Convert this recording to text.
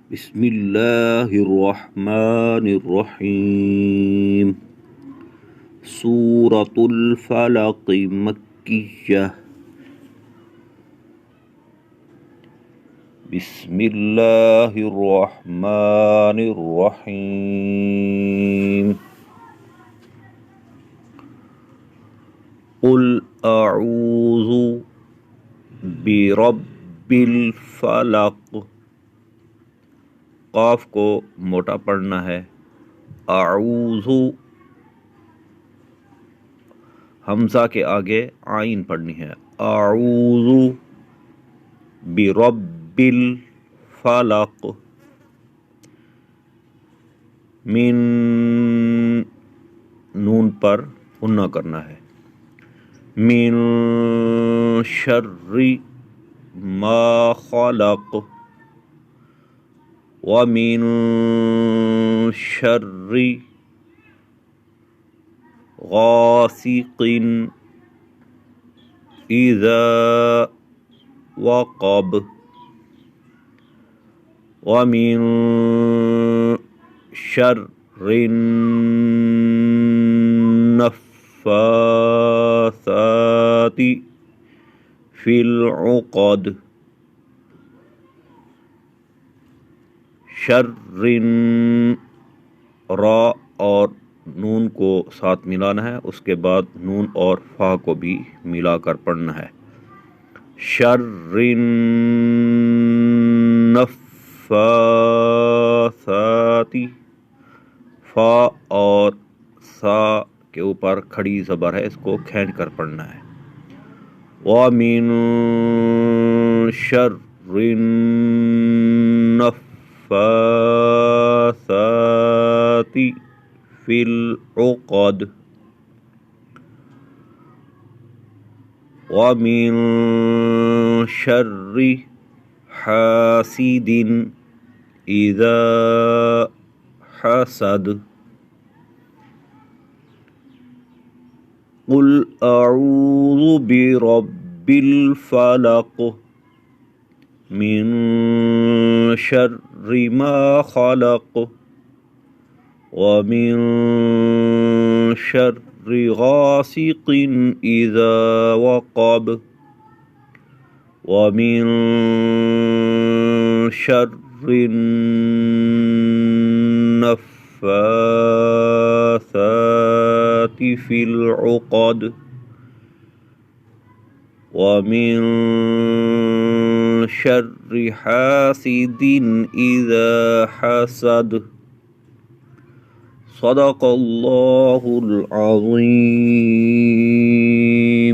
बिस्मिल्लाहिर्रहमानिर्रहीम। सूरतुल फलक मक्किय्यह। बिस्मिल्लाहिर्रहमानिर्रहीम। कुल अऊज़ु बिरब्बिल फलक। काफ को मोटा पढ़ना है। अऊज़ु हमजा के आगे आइन पढ़नी है। अऊज़ु बिरब्बिल फलक मिन नून पर गुन्ना करना है। मिन शर्रि मा खलक व मिन शर्रि गासिकिन इज़ा वक़ब व मिन शर्रिन नफ़्फ़ासाति फ़िल उक़द। शर्रिन रा और नून को साथ मिलाना है, उसके बाद नून और फा को भी मिलाकर पढ़ना है। शर्रिन नफ़्फ़ासाति, फा और सा के ऊपर खड़ी ज़बर है, इसको खींच कर पढ़ना है। व मिन शर्रिन नफ़्फ़ासाति फ़िल उक़द व मिन शर्रि हासिदिन इज़ा हसद। कुल अऊज़ु बिरब्बिल फलक मिन शर्रि मा खलक व मिन शर्रि गासिकिन इज़ा वक़ब व मिन शर्रि नफ़्फ़ासाति फ़िल उक़द व मिन शर्रि हासिदिन इज़ा हसद। सदक़ल्लाहुल अज़ीम।